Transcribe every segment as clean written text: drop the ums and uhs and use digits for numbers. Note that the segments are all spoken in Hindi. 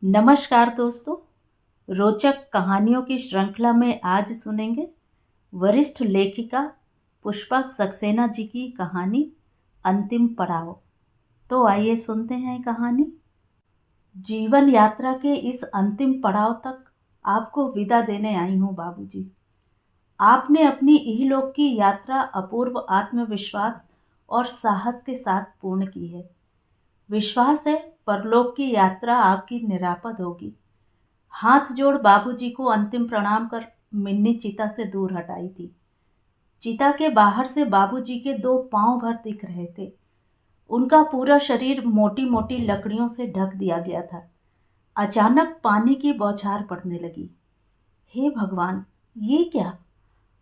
नमस्कार दोस्तों। रोचक कहानियों की श्रृंखला में आज सुनेंगे वरिष्ठ लेखिका पुष्पा सक्सेना जी की कहानी अंतिम पड़ाव। तो आइए सुनते हैं कहानी। जीवन यात्रा के इस अंतिम पड़ाव तक आपको विदा देने आई हूँ बाबूजी। आपने अपनी इहलोक की यात्रा अपूर्व आत्मविश्वास और साहस के साथ पूर्ण की है। विश्वास है परलोक की यात्रा आपकी निरापद होगी। हाथ जोड़ बाबूजी को अंतिम प्रणाम कर मिन्नी चिता से दूर हटाई थी। चिता के बाहर से बाबूजी के 2 पांव भर दिख रहे थे। उनका पूरा शरीर मोटी मोटी लकड़ियों से ढक दिया गया था। अचानक पानी की बौछार पड़ने लगी। हे भगवान, ये क्या?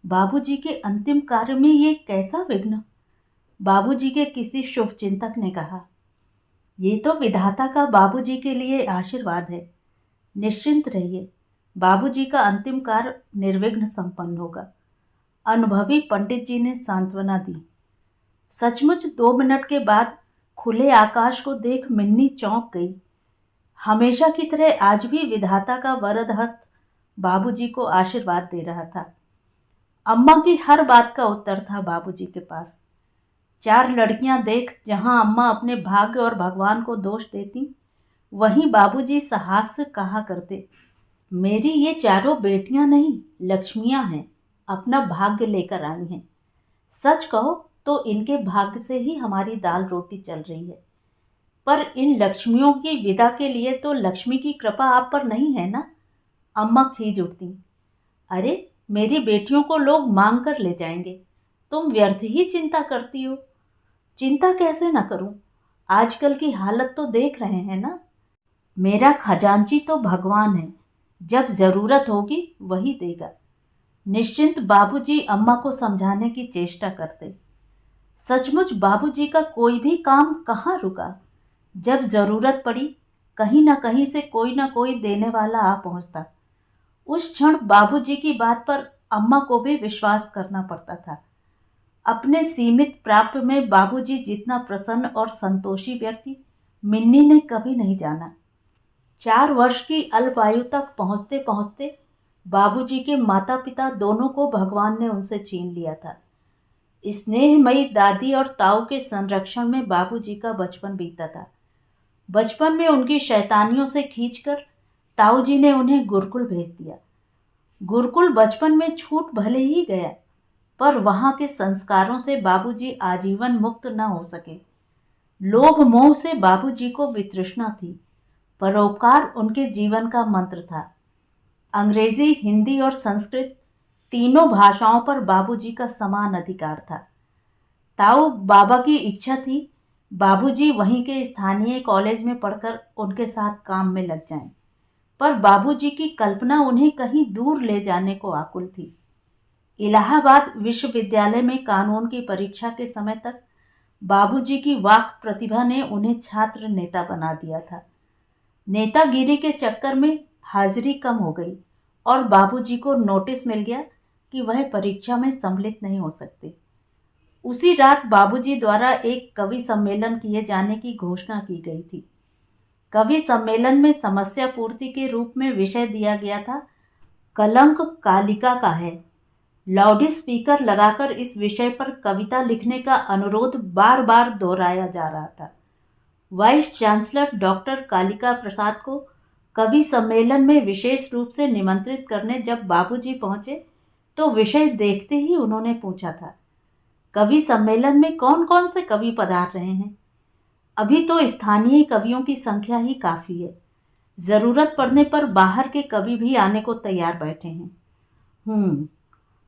बाबूजी के अंतिम कार्य में ये कैसा विघ्न? बाबूजी के किसी शुभ चिंतक ने कहा। ये तो विधाता का बाबूजी के लिए आशीर्वाद है। निश्चिंत रहिए, बाबूजी का अंतिम कार्य निर्विघ्न संपन्न होगा। अनुभवी पंडित जी ने सांत्वना दी। सचमुच 2 मिनट के बाद खुले आकाश को देख मिन्नी चौंक गई। हमेशा की तरह आज भी विधाता का वरद हस्त बाबूजी को आशीर्वाद दे रहा था। अम्मा की हर बात का उत्तर था बाबूजी के पास। 4 लड़कियां देख जहां अम्मा अपने भाग्य और भगवान को दोष देती, वहीं बाबूजी साहस से कहा करते, मेरी ये चारों बेटियां नहीं, लक्ष्मियां हैं, अपना भाग्य लेकर आई हैं। सच कहो तो इनके भाग्य से ही हमारी दाल रोटी चल रही है। पर इन लक्ष्मियों की विदा के लिए तो लक्ष्मी की कृपा आप पर नहीं है ना? अम्मा खींच उठती। अरे, मेरी बेटियों को लोग मांग कर ले जाएंगे, तुम व्यर्थ ही चिंता करती हो। चिंता कैसे ना करूं? आजकल की हालत तो देख रहे हैं ना। मेरा खजांची तो भगवान है, जब जरूरत होगी वही देगा। निश्चिंत बाबूजी अम्मा को समझाने की चेष्टा करते। सचमुच बाबूजी का कोई भी काम कहाँ रुका। जब जरूरत पड़ी, कहीं ना कहीं से कोई ना कोई देने वाला आ पहुंचता। उस क्षण बाबूजी की बात पर अम्मा को भी विश्वास करना पड़ता था। अपने सीमित प्राप्त में बाबूजी जितना प्रसन्न और संतोषी व्यक्ति मिन्नी ने कभी नहीं जाना। 4 वर्ष की अल्पायु तक पहुंचते पहुंचते बाबूजी के माता पिता दोनों को भगवान ने उनसे छीन लिया था। स्नेहमयी दादी और ताऊ के संरक्षण में बाबूजी का बचपन बीता था। बचपन में उनकी शैतानियों से खींचकर ताऊ जी ने उन्हें गुरुकुल भेज दिया। गुरुकुल बचपन में छूट भले ही गया, पर वहां के संस्कारों से बाबूजी आजीवन मुक्त न हो सके। लोभ मोह से बाबूजी को वितृष्णा थी। परोपकार उनके जीवन का मंत्र था। अंग्रेजी, हिंदी और संस्कृत तीनों भाषाओं पर बाबूजी का समान अधिकार था। ताऊ बाबा की इच्छा थी बाबूजी वहीं के स्थानीय कॉलेज में पढ़कर उनके साथ काम में लग जाएं, पर बाबूजी की कल्पना उन्हें कहीं दूर ले जाने को आकुल थी। इलाहाबाद विश्वविद्यालय में कानून की परीक्षा के समय तक बाबूजी की वाक प्रतिभा ने उन्हें छात्र नेता बना दिया था। नेतागिरी के चक्कर में हाजिरी कम हो गई और बाबूजी को नोटिस मिल गया कि वह परीक्षा में सम्मिलित नहीं हो सकते। उसी रात बाबूजी द्वारा एक कवि सम्मेलन किए जाने की घोषणा की गई थी। कवि सम्मेलन में समस्या पूर्ति के रूप में विषय दिया गया था, कलंक कालिका का है। लाउड स्पीकर लगाकर इस विषय पर कविता लिखने का अनुरोध बार बार दोहराया जा रहा था। वाइस चांसलर डॉक्टर कालिका प्रसाद को कवि सम्मेलन में विशेष रूप से निमंत्रित करने जब बाबूजी पहुंचे तो विषय देखते ही उन्होंने पूछा था, कवि सम्मेलन में कौन कौन से कवि पधार रहे हैं? अभी तो स्थानीय कवियों की संख्या ही काफी है। जरूरत पड़ने पर बाहर के कवि भी आने को तैयार बैठे हैं।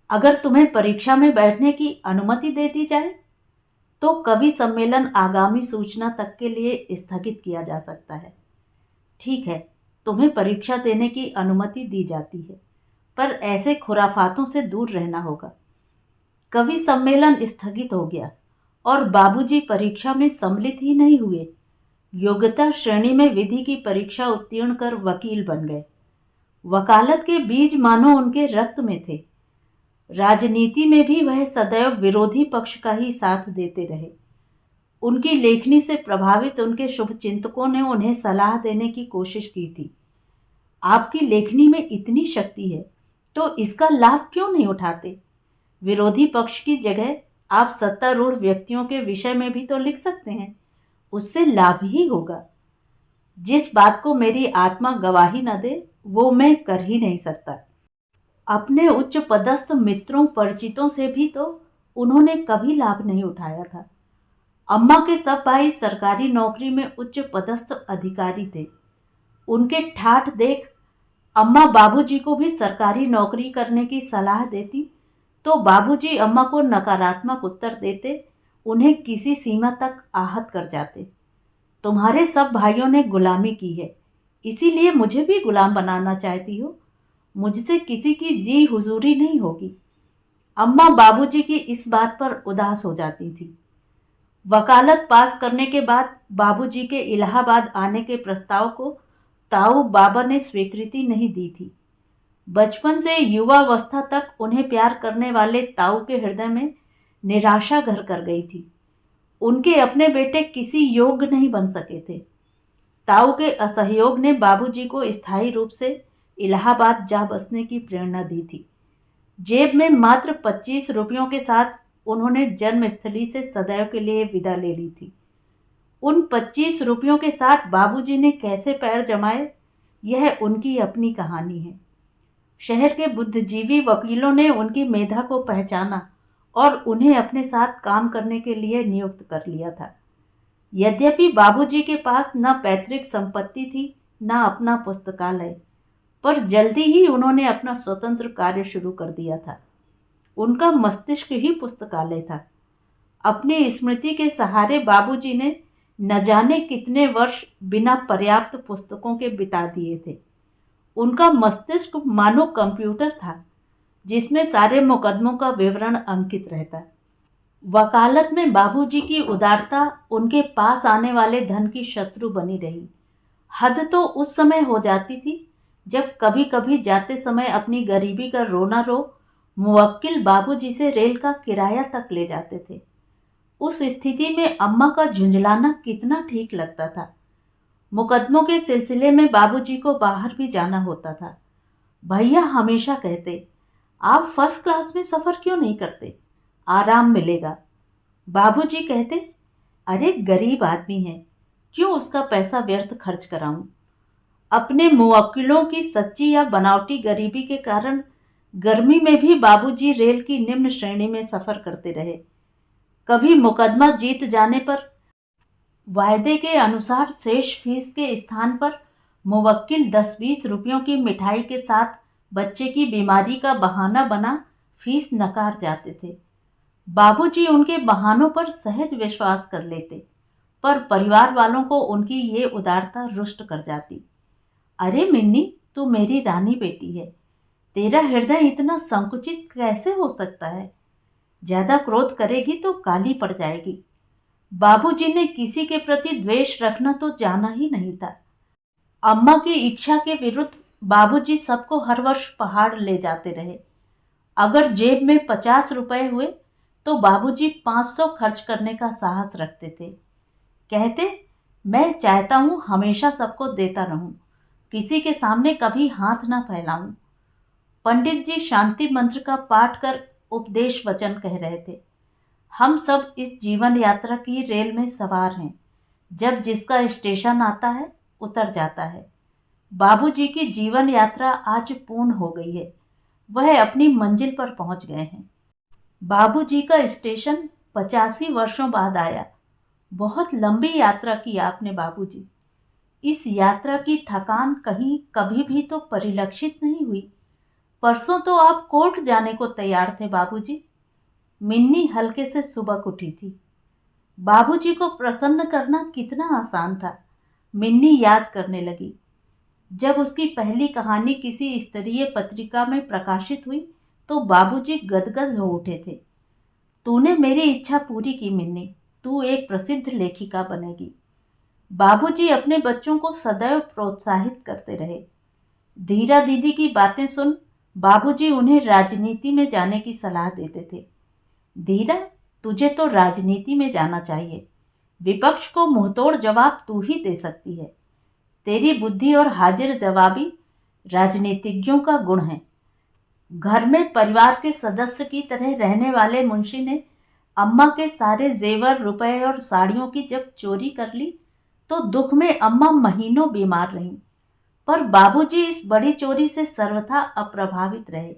अगर तुम्हें परीक्षा में बैठने की अनुमति दे दी जाए तो कवि सम्मेलन आगामी सूचना तक के लिए स्थगित किया जा सकता है। ठीक है, तुम्हें परीक्षा देने की अनुमति दी जाती है, पर ऐसे खुराफातों से दूर रहना होगा। कवि सम्मेलन स्थगित हो गया और बाबूजी परीक्षा में सम्मिलित ही नहीं हुए। योग्यता श्रेणी में विधि की परीक्षा उत्तीर्ण कर वकील बन गए। वकालत के बीज मानो उनके रक्त में थे। राजनीति में भी वह सदैव विरोधी पक्ष का ही साथ देते रहे। उनकी लेखनी से प्रभावित उनके शुभचिंतकों ने उन्हें सलाह देने की कोशिश की थी। आपकी लेखनी में इतनी शक्ति है तो इसका लाभ क्यों नहीं उठाते? विरोधी पक्ष की जगह आप सत्तारूढ़ व्यक्तियों के विषय में भी तो लिख सकते हैं, उससे लाभ ही होगा। जिस बात को मेरी आत्मा गवाही न दे वो मैं कर ही नहीं सकता। अपने उच्च पदस्थ मित्रों परिचितों से भी तो उन्होंने कभी लाभ नहीं उठाया था। अम्मा के सब भाई सरकारी नौकरी में उच्च पदस्थ अधिकारी थे। उनके ठाठ देख अम्मा बाबूजी को भी सरकारी नौकरी करने की सलाह देती तो बाबूजी अम्मा को नकारात्मक उत्तर देते, उन्हें किसी सीमा तक आहत कर जाते। तुम्हारे सब भाइयों ने गुलामी की है, इसीलिए मुझे भी गुलाम बनाना चाहती हो। मुझसे किसी की जी हुजूरी नहीं होगी। अम्मा बाबूजी की इस बात पर उदास हो जाती थी। वकालत पास करने के बाद बाबूजी के इलाहाबाद आने के प्रस्ताव को ताऊ बाबा ने स्वीकृति नहीं दी थी। बचपन से युवावस्था तक उन्हें प्यार करने वाले ताऊ के हृदय में निराशा घर कर गई थी। उनके अपने बेटे किसी योग्य नहीं बन सके थे। ताऊ के असहयोग ने बाबूजी को स्थायी रूप से इलाहाबाद जा बसने की प्रेरणा दी थी। जेब में मात्र 25 रुपयों के साथ उन्होंने जन्मस्थली से सदैव के लिए विदा ले ली थी। उन 25 रुपयों के साथ बाबूजी ने कैसे पैर जमाए, यह उनकी अपनी कहानी है। शहर के बुद्धिजीवी वकीलों ने उनकी मेधा को पहचाना और उन्हें अपने साथ काम करने के लिए नियुक्त कर लिया था। यद्यपि बाबूजी के पास न पैतृक संपत्ति थी न अपना पुस्तकालय, पर जल्दी ही उन्होंने अपना स्वतंत्र कार्य शुरू कर दिया था। उनका मस्तिष्क ही पुस्तकालय था। अपनी स्मृति के सहारे बाबूजी ने न जाने कितने वर्ष बिना पर्याप्त पुस्तकों के बिता दिए थे। उनका मस्तिष्क मानो कंप्यूटर था जिसमें सारे मुकदमों का विवरण अंकित रहता। वकालत में बाबूजी की उदारता उनके पास आने वाले धन की शत्रु बनी रही। हद तो उस समय हो जाती थी जब कभी कभी जाते समय अपनी गरीबी का रोना रो मुवक्किल बाबूजी से रेल का किराया तक ले जाते थे। उस स्थिति में अम्मा का झुंझलाना कितना ठीक लगता था। मुकदमों के सिलसिले में बाबूजी को बाहर भी जाना होता था। भैया हमेशा कहते, आप फर्स्ट क्लास में सफ़र क्यों नहीं करते, आराम मिलेगा। बाबूजी कहते, अरे गरीब आदमी है, क्यों उसका पैसा व्यर्थ खर्च कराऊं। अपने मुवक्किलों की सच्ची या बनावटी गरीबी के कारण गर्मी में भी बाबूजी रेल की निम्न श्रेणी में सफ़र करते रहे। कभी मुकदमा जीत जाने पर वायदे के अनुसार शेष फीस के स्थान पर मुवक्किल 10-20 रुपयों की मिठाई के साथ बच्चे की बीमारी का बहाना बना फीस नकार जाते थे। बाबूजी उनके बहानों पर सहज विश्वास कर लेते, पर परिवार वालों को उनकी ये उदारता रुष्ट कर जाती। अरे मिन्नी, तू मेरी रानी बेटी है, तेरा हृदय इतना संकुचित कैसे हो सकता है? ज्यादा क्रोध करेगी तो काली पड़ जाएगी। बाबूजी ने किसी के प्रति द्वेष रखना तो जाना ही नहीं था। अम्मा की इच्छा के विरुद्ध बाबूजी सबको हर वर्ष पहाड़ ले जाते रहे। अगर जेब में 50 रुपए हुए तो बाबूजी 500 खर्च करने का साहस रखते थे। कहते, मैं चाहता हूँ हमेशा सबको देता रहूं, किसी के सामने कभी हाथ ना फैलाऊं। पंडित जी शांति मंत्र का पाठ कर उपदेश वचन कह रहे थे। हम सब इस जीवन यात्रा की रेल में सवार हैं। जब जिसका स्टेशन आता है उतर जाता है। बाबूजी की जीवन यात्रा आज पूर्ण हो गई है। वह अपनी मंजिल पर पहुंच गए हैं। बाबूजी का स्टेशन 85 वर्षों बाद आया। बहुत लंबी यात्रा की आपने बाबूजी। इस यात्रा की थकान कहीं कभी भी तो परिलक्षित नहीं हुई। परसों तो आप कोर्ट जाने को तैयार थे बाबूजी। मिन्नी हल्के से सुबक उठी थी। बाबूजी को प्रसन्न करना कितना आसान था, मिन्नी याद करने लगी। जब उसकी पहली कहानी किसी स्तरीय पत्रिका में प्रकाशित हुई तो बाबूजी गदगद हो उठे थे। तूने मेरी इच्छा पूरी की मिन्नी, तू एक प्रसिद्ध लेखिका बनेगी। बाबूजी अपने बच्चों को सदैव प्रोत्साहित करते रहे। धीरा दीदी की बातें सुन बाबूजी उन्हें राजनीति में जाने की सलाह देते थे। धीरा, तुझे तो राजनीति में जाना चाहिए, विपक्ष को मुंहतोड़ जवाब तू ही दे सकती है। तेरी बुद्धि और हाजिर जवाबी राजनीतिज्ञों का गुण है। घर में परिवार के सदस्य की तरह रहने वाले मुंशी ने अम्मा के सारे जेवर, रुपए और साड़ियों की जब चोरी कर ली तो दुख में अम्मा महीनों बीमार रहीं। पर बाबूजी इस बड़ी चोरी से सर्वथा अप्रभावित रहे।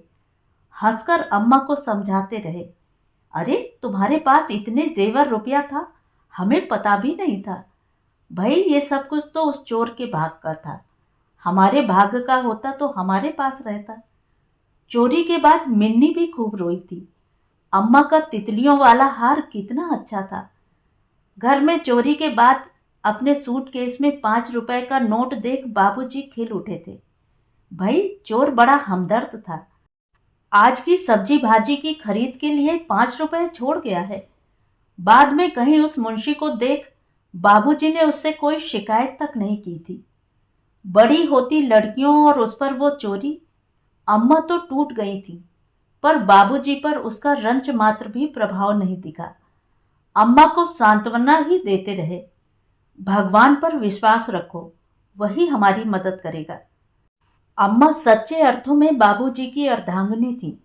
हंसकर अम्मा को समझाते रहे, अरे तुम्हारे पास इतने जेवर रुपया था, हमें पता भी नहीं था। भाई ये सब कुछ तो उस चोर के भाग का था, हमारे भाग्य का होता तो हमारे पास रहता। चोरी के बाद मिन्नी भी खूब रोई थी। अम्मा का तितलियों वाला हार कितना अच्छा था। घर में चोरी के बाद अपने सूटकेस में 5 रुपए का नोट देख बाबूजी खिल उठे थे। भाई चोर बड़ा हमदर्द था। आज की सब्जी भाजी की खरीद के लिए 5 रुपए छोड़ गया है। बाद में कहीं उस मुंशी को देख बाबूजी ने उससे कोई शिकायत तक नहीं की थी। बड़ी होती लड़कियों और उस पर वो चोरी, अम्मा तो टूट गई थी, पर बाबूजी पर उसका रंच मात्र भी प्रभाव नहीं दिखा। अम्मा को सांत्वना ही देते रहे, भगवान पर विश्वास रखो, वही हमारी मदद करेगा। अम्मा सच्चे अर्थों में बाबूजी की अर्धांगिनी थी।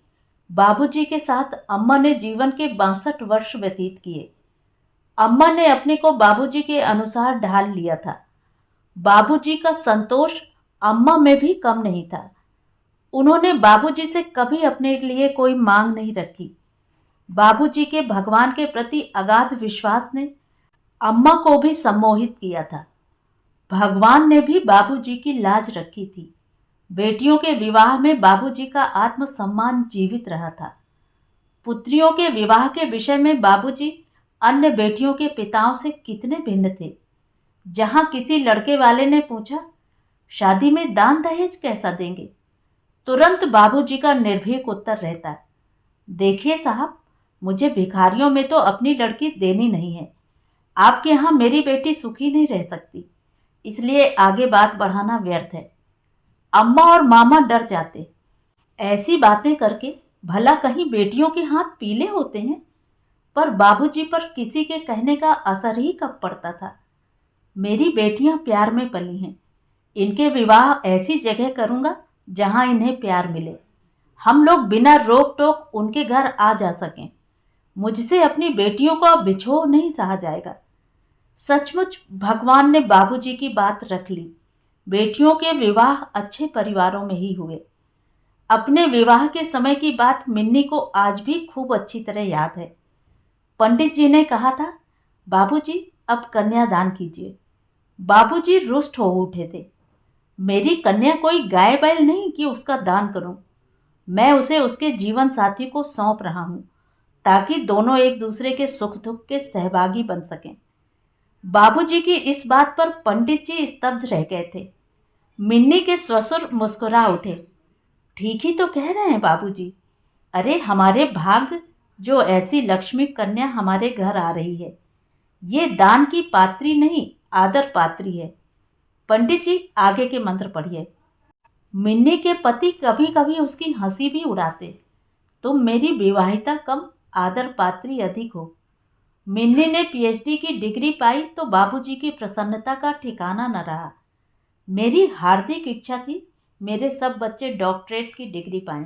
बाबूजी के साथ अम्मा ने जीवन के 62 वर्ष व्यतीत किए। अम्मा ने अपने को बाबूजी के अनुसार ढाल लिया था। बाबूजी का संतोष अम्मा में भी कम नहीं था। उन्होंने बाबूजी से कभी अपने लिए कोई मांग नहीं रखी। बाबूजी के भगवान के प्रति अगाध विश्वास ने अम्मा को भी सम्मोहित किया था। भगवान ने भी बाबूजी की लाज रखी थी। बेटियों के विवाह में बाबूजी का आत्मसम्मान जीवित रहा था। पुत्रियों के विवाह के विषय में बाबूजी अन्य बेटियों के पिताओं से कितने भिन्न थे। जहां किसी लड़के वाले ने पूछा, शादी में दान दहेज कैसा देंगे, तुरंत बाबूजी का निर्भीक उत्तर रहता है, देखिए साहब, मुझे भिखारियों में तो अपनी लड़की देनी नहीं है। आपके यहाँ मेरी बेटी सुखी नहीं रह सकती, इसलिए आगे बात बढ़ाना व्यर्थ है। अम्मा और मामा डर जाते, ऐसी बातें करके भला कहीं बेटियों के हाथ पीले होते हैं। पर बाबूजी पर किसी के कहने का असर ही कब पड़ता था। मेरी बेटियां प्यार में पली हैं, इनके विवाह ऐसी जगह करूंगा जहां इन्हें प्यार मिले। हम लोग बिना रोक टोक उनके घर आ जा सकें। मुझसे अपनी बेटियों को बिछोह नहीं सहा जाएगा। सचमुच भगवान ने बाबूजी की बात रख ली। बेटियों के विवाह अच्छे परिवारों में ही हुए। अपने विवाह के समय की बात मिन्नी को आज भी खूब अच्छी तरह याद है। पंडित जी ने कहा था, बाबूजी अब कन्यादान कीजिए। बाबूजी रुष्ट हो उठे थे। मेरी कन्या कोई गाय बैल नहीं कि उसका दान करूं। मैं उसे उसके जीवन साथी को सौंप रहा हूं, ताकि दोनों एक दूसरे के सुख दुख के सहभागी बन सकें। बाबूजी की इस बात पर पंडित जी स्तब्ध रह गए थे। मिन्नी के ससुर मुस्कुरा उठे, ठीक ही तो कह रहे हैं बाबूजी। अरे हमारे भाग्य जो ऐसी लक्ष्मी कन्या हमारे घर आ रही है। ये दान की पात्री नहीं, आदर पात्री है। पंडित जी आगे के मंत्र पढ़िए। मिन्नी के पति कभी कभी उसकी हंसी भी उड़ाते, तुम मेरी विवाहिता कम, आदर पात्री अधिक हो। मिन्नी ने पीएचडी की डिग्री पाई तो बाबूजी की प्रसन्नता का ठिकाना न रहा। मेरी हार्दिक इच्छा थी मेरे सब बच्चे डॉक्टरेट की डिग्री पाएं।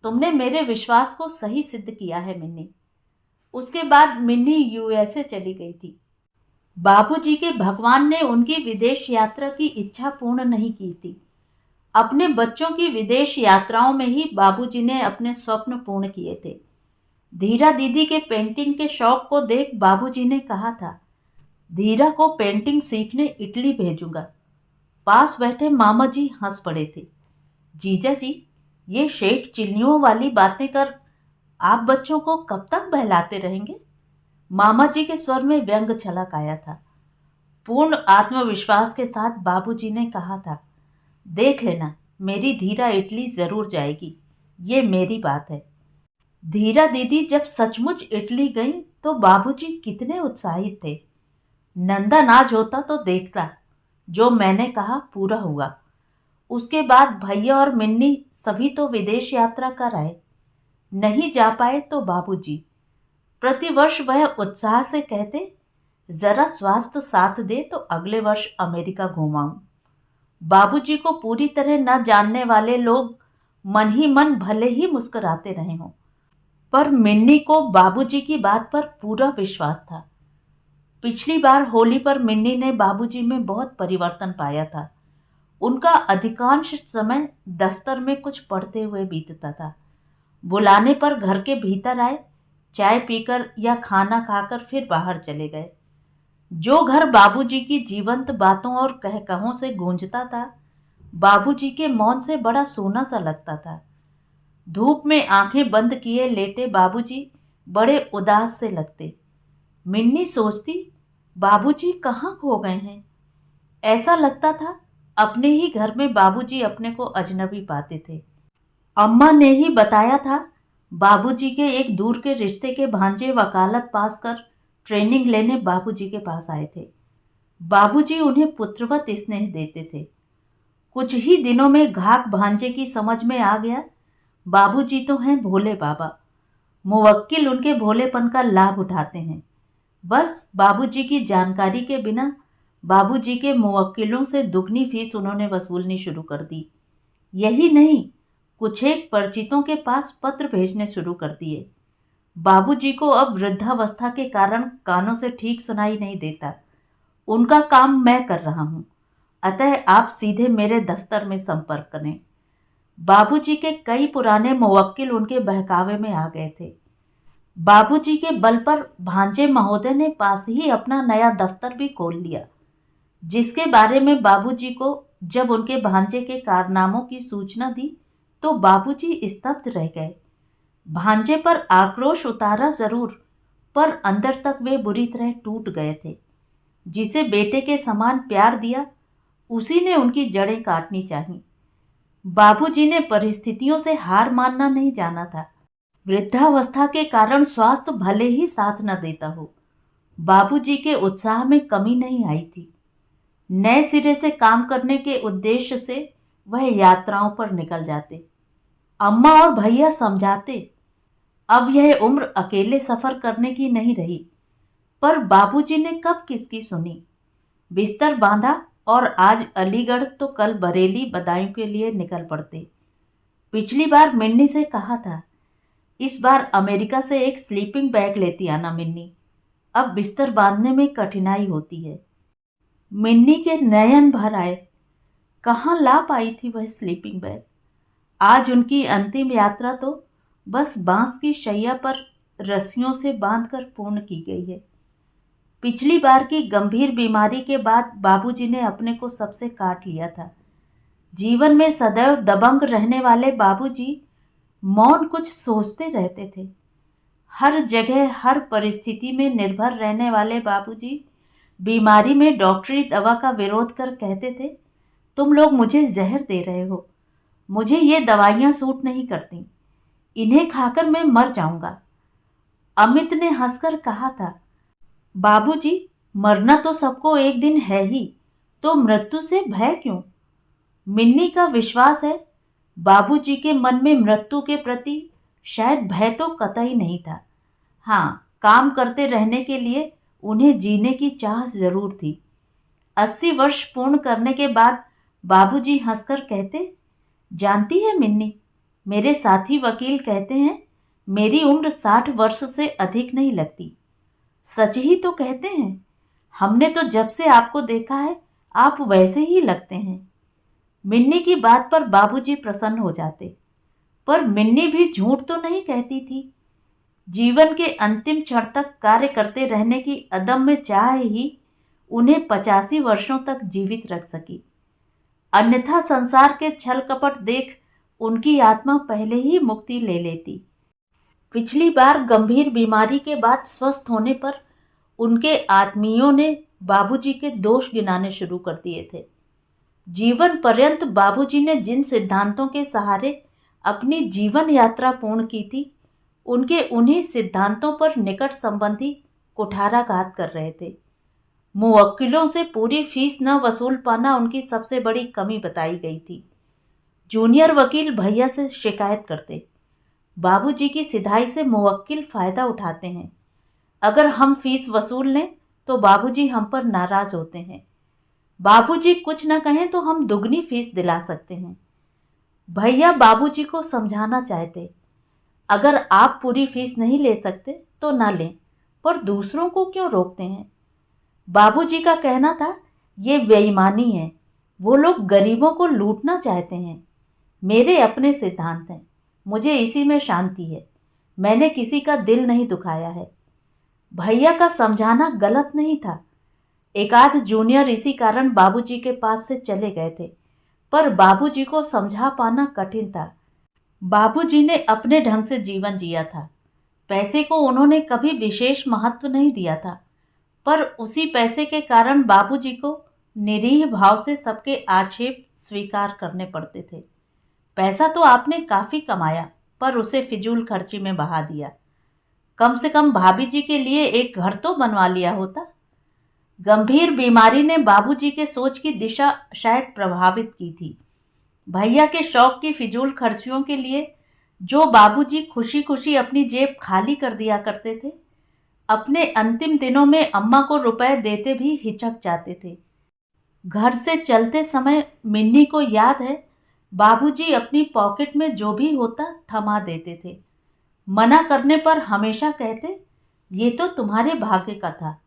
तुमने मेरे विश्वास को सही सिद्ध किया है मिन्नी। उसके बाद मिन्नी यूएसए चली गई थी। बाबूजी के भगवान ने उनकी विदेश यात्रा की इच्छा पूर्ण नहीं की थी। अपने बच्चों की विदेश यात्राओं में ही बाबूजी ने अपने स्वप्न पूर्ण किए थे। धीरा दीदी के पेंटिंग के शौक को देख बाबूजी ने कहा था, धीरा को पेंटिंग सीखने इटली भेजूंगा। पास बैठे मामा जी हंस पड़े थे। जीजा जी, ये शेख चिल्लियों वाली बातें कर आप बच्चों को कब तक बहलाते रहेंगे? मामा जी के स्वर में व्यंग छलक आया था। पूर्ण आत्मविश्वास के साथ बाबूजी ने कहा था, देख लेना, मेरी धीरा इटली जरूर जाएगी, ये मेरी बात है। धीरा दीदी जब सचमुच इटली गई तो बाबूजी कितने उत्साहित थे। नंदा नाज होता तो देखता, जो मैंने कहा पूरा हुआ। उसके बाद भैया और मिन्नी सभी तो विदेश यात्रा कर आए। नहीं जा पाए तो बाबूजी। प्रतिवर्ष वह उत्साह से कहते, जरा स्वास्थ्य साथ दे तो अगले वर्ष अमेरिका घुमाऊं। बाबूजी को पूरी तरह न जानने वाले लोग मन ही मन भले ही मुस्कुराते रहे हों, पर मिन्नी को बाबूजी की बात पर पूरा विश्वास था। पिछली बार होली पर मिन्नी ने बाबूजी में बहुत परिवर्तन पाया था। उनका अधिकांश समय दफ्तर में कुछ पढ़ते हुए बीतता था। बुलाने पर घर के भीतर आए, चाय पीकर या खाना खाकर फिर बाहर चले गए। जो घर बाबूजी की जीवंत बातों और कहकहों से गूंजता था, बाबूजी के मौन से बड़ा सूना सा लगता था। धूप में आंखें बंद किए लेटे बाबूजी बड़े उदास से लगते। मिन्नी सोचती, बाबूजी कहाँ खो गए हैं। ऐसा लगता था अपने ही घर में बाबूजी अपने को अजनबी पाते थे। अम्मा ने ही बताया था, बाबूजी के एक दूर के रिश्ते के भांजे वकालत पास कर ट्रेनिंग लेने बाबूजी के पास आए थे। बाबूजी उन्हें पुत्रवत स्नेह देते थे। कुछ ही दिनों में घाक भांजे की समझ में आ गया, बाबूजी तो हैं भोले बाबा। मुवक्किल उनके भोलेपन का लाभ उठाते हैं। बस बाबूजी की जानकारी के बिना बाबूजी के मुवक्किलों से दुगनी फीस उन्होंने वसूलनी शुरू कर दी। यही नहीं, कुछ एक परिचितों के पास पत्र भेजने शुरू कर दिए। बाबूजी को अब वृद्धावस्था के कारण कानों से ठीक सुनाई नहीं देता। उनका काम मैं कर रहा हूँ, अतः आप सीधे मेरे दफ्तर में संपर्क करें। बाबूजी के कई पुराने मुवक्किल उनके बहकावे में आ गए थे। बाबूजी के बल पर भांजे महोदय ने पास ही अपना नया दफ्तर भी खोल लिया, जिसके बारे में बाबूजी को जब उनके भांजे के कारनामों की सूचना दी तो बाबूजी स्तब्ध रह गए। भांजे पर आक्रोश उतारा जरूर, पर अंदर तक वे बुरी तरह टूट गए थे। जिसे बेटे के समान प्यार दिया, उसी ने उनकी जड़ें काटनी चाहिए। बाबूजी ने परिस्थितियों से हार मानना नहीं जाना था। वृद्धावस्था के कारण स्वास्थ्य भले ही साथ न देता हो, बाबूजी के उत्साह में कमी नहीं आई थी। नए सिरे से काम करने के उद्देश्य से वह यात्राओं पर निकल जाते। अम्मा और भैया समझाते, अब यह उम्र अकेले सफर करने की नहीं रही, पर बाबूजी ने कब किसकी सुनी। बिस्तर बांधा और आज अलीगढ़ तो कल बरेली बदायूं के लिए निकल पड़ते। पिछली बार मिन्नी से कहा था, इस बार अमेरिका से एक स्लीपिंग बैग लेती आना मिन्नी, अब बिस्तर बांधने में कठिनाई होती है। मिन्नी के नयन भर आए। कहाँ ला पाई थी वह स्लीपिंग बैग। आज उनकी अंतिम यात्रा तो बस बांस की शैया पर रस्सियों से बांधकर पूर्ण की गई है। पिछली बार की गंभीर बीमारी के बाद बाबूजी ने अपने को सबसे काट लिया था। जीवन में सदैव दबंग रहने वाले बाबूजी मौन कुछ सोचते रहते थे। हर जगह हर परिस्थिति में निर्भर रहने वाले बाबूजी बीमारी में डॉक्टरी दवा का विरोध कर कहते थे, तुम लोग मुझे जहर दे रहे हो, मुझे ये दवाइयाँ सूट नहीं करती, इन्हें खाकर मैं मर जाऊंगा। अमित ने हंसकर कहा था, बाबूजी मरना तो सबको एक दिन है ही, तो मृत्यु से भय क्यों। मिन्नी का विश्वास है बाबूजी के मन में मृत्यु के प्रति शायद भय तो कतई नहीं था। हाँ, काम करते रहने के लिए उन्हें जीने की चाह जरूर थी। 80 वर्ष पूर्ण करने के बाद बाबूजी हंसकर कहते, जानती है मिन्नी, मेरे साथी वकील कहते हैं मेरी उम्र 60 वर्ष से अधिक नहीं लगती। सच ही तो कहते हैं, हमने तो जब से आपको देखा है आप वैसे ही लगते हैं। मिन्नी की बात पर बाबूजी प्रसन्न हो जाते, पर मिन्नी भी झूठ तो नहीं कहती थी। जीवन के अंतिम क्षण तक कार्य करते रहने की अदम्य चाह ही उन्हें 85 वर्षों तक जीवित रख सकी। अन्यथा संसार के छल कपट देख उनकी आत्मा पहले ही मुक्ति ले लेती। पिछली बार गंभीर बीमारी के बाद स्वस्थ होने पर उनके आत्मीयों ने बाबूजी के दोष गिनाने शुरू कर दिए थे। जीवन पर्यंत बाबूजी ने जिन सिद्धांतों के सहारे अपनी जीवन यात्रा पूर्ण की थी, उनके उन्हीं सिद्धांतों पर निकट संबंधी कुठाराघात कर रहे थे। मुवक्किलों से पूरी फीस न वसूल पाना उनकी सबसे बड़ी कमी बताई गई थी। जूनियर वकील भैया से शिकायत करते, बाबूजी की सिधाई से मुवक्किल फायदा उठाते हैं। अगर हम फीस वसूल लें तो बाबूजी हम पर नाराज होते हैं। बाबूजी कुछ न कहें तो हम दुगनी फीस दिला सकते हैं। भैया बाबूजी को समझाना चाहते, अगर आप पूरी फीस नहीं ले सकते तो ना लें, पर दूसरों को क्यों रोकते हैं। बाबूजी का कहना था, ये बेईमानी है, वो लोग गरीबों को लूटना चाहते हैं। मेरे अपने सिद्धांत हैं, मुझे इसी में शांति है। मैंने किसी का दिल नहीं दुखाया है। भैया का समझाना गलत नहीं था। एक आध जूनियर इसी कारण बाबूजी के पास से चले गए थे, पर बाबूजी को समझा पाना कठिन था। बाबूजी ने अपने ढंग से जीवन जिया था। पैसे को उन्होंने कभी विशेष महत्व नहीं दिया था, पर उसी पैसे के कारण बाबूजी को निरीह भाव से सबके आक्षेप स्वीकार करने पड़ते थे। पैसा तो आपने काफी कमाया, पर उसे फिजूल खर्ची में बहा दिया। कम से कम भाभी जी के लिए एक घर तो बनवा लिया होता। गंभीर बीमारी ने बाबूजी के सोच की दिशा शायद प्रभावित की थी। भैया के शौक की फिजूल खर्चियों के लिए जो बाबूजी खुशी खुशी अपनी जेब खाली कर दिया करते थे, अपने अंतिम दिनों में अम्मा को रुपए देते भी हिचक जाते थे। घर से चलते समय मिन्नी को याद है, बाबूजी अपनी पॉकेट में जो भी होता थमा देते थे। मना करने पर हमेशा कहते, ये तो तुम्हारे भाग्य का था,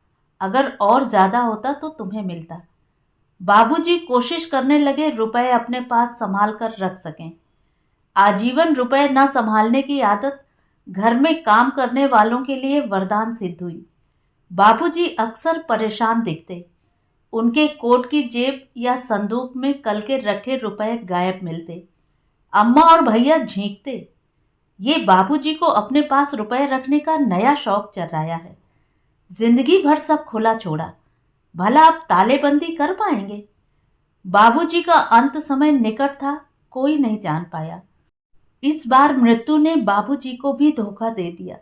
अगर और ज्यादा होता तो तुम्हें मिलता। बाबूजी कोशिश करने लगे रुपए अपने पास संभाल कर रख सकें। आजीवन रुपए न संभालने की आदत घर में काम करने वालों के लिए वरदान सिद्ध हुई। बाबूजी अक्सर परेशान दिखते। उनके कोट की जेब या संदूक में कल के रखे रुपए गायब मिलते। अम्मा और भैया झींकते, ये बाबूजी को अपने पास रुपए रखने का नया शौक चढ़ाया है। जिंदगी भर सब खुला छोड़ा, भला अब तालेबंदी कर पाएंगे। बाबूजी का अंत समय निकट था, कोई नहीं जान पाया। इस बार मृत्यु ने बाबूजी को भी धोखा दे दिया,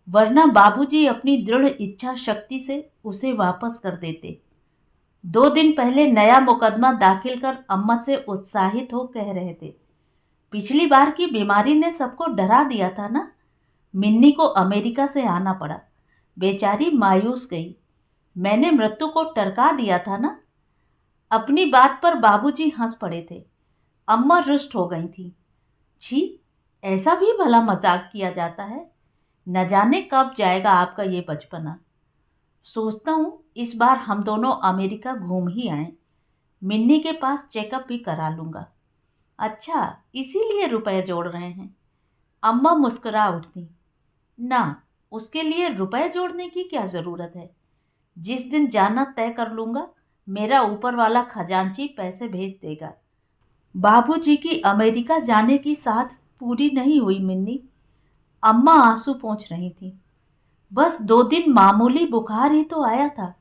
वरना बाबूजी अपनी दृढ़ इच्छा शक्ति से उसे वापस कर देते। 2 दिन पहले नया मुकदमा दाखिल कर अम्मा से उत्साहित हो कह रहे थे, पिछली बार की बीमारी ने सबको डरा दिया था ना। मिन्नी को अमेरिका से आना पड़ा, बेचारी मायूस गई। मैंने मृत्यु को टरका दिया था ना। अपनी बात पर बाबूजी हंस पड़े थे। अम्मा रुष्ट हो गई थी। छी, ऐसा भी भला मजाक किया जाता है। न जाने कब जाएगा आपका ये बचपना। सोचता हूँ इस बार हम दोनों अमेरिका घूम ही आए। मिन्नी के पास चेकअप भी करा लूँगा। अच्छा, इसीलिए रुपए जोड़ रहे हैं। अम्मा मुस्कुरा उठती। ना, उसके लिए रुपए जोड़ने की क्या ज़रूरत है। जिस दिन जाना तय कर लूँगा, मेरा ऊपर वाला खजांची पैसे भेज देगा। बाबूजी की अमेरिका जाने की साथ पूरी नहीं हुई मिन्नी। अम्मा आंसू पोंछ रही थी। बस 2 दिन मामूली बुखार ही तो आया था।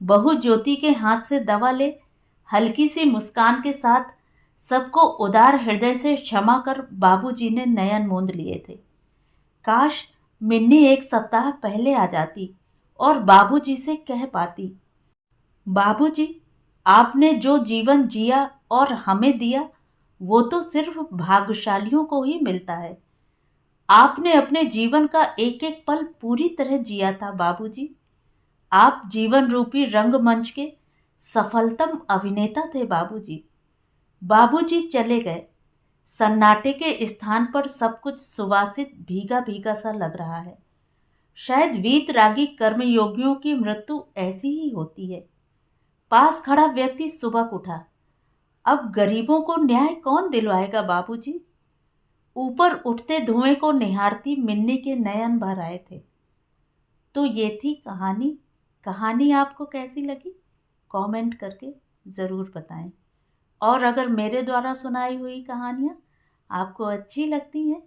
बहू ज्योति के हाथ से दवा ले हल्की सी मुस्कान के साथ सबको उदार हृदय से क्षमा कर बाबूजी ने नयन मूंद लिए थे। काश मिन्नी 1 सप्ताह पहले आ जाती और बाबूजी से कह पाती, बाबूजी, आपने जो जीवन जिया और हमें दिया, वो तो सिर्फ भाग्यशालियों को ही मिलता है। आपने अपने जीवन का एक एक पल पूरी तरह जिया था बाबूजी। आप जीवन रूपी रंगमंच के सफलतम अभिनेता थे बाबूजी। बाबूजी चले गए। सन्नाटे के स्थान पर सब कुछ सुवासित भीगा भीगा सा लग रहा है। शायद वीतरागी कर्मयोगियों की मृत्यु ऐसी ही होती है। पास खड़ा व्यक्ति सुबह उठा। अब गरीबों को न्याय कौन दिलवाएगा बाबूजी। ऊपर उठते धुएं को निहारती मिन्नी के नयन भर आए थे। तो ये थी कहानी। कहानी आपको कैसी लगी कमेंट करके ज़रूर बताएं। और अगर मेरे द्वारा सुनाई हुई कहानियाँ आपको अच्छी लगती हैं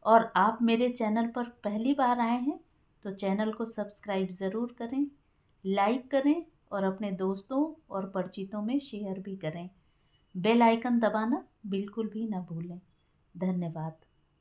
और आप मेरे चैनल पर पहली बार आए हैं तो चैनल को सब्सक्राइब ज़रूर करें, लाइक करें और अपने दोस्तों और परिचितों में शेयर भी करें। बेल आइकन दबाना बिल्कुल भी ना भूलें। धन्यवाद।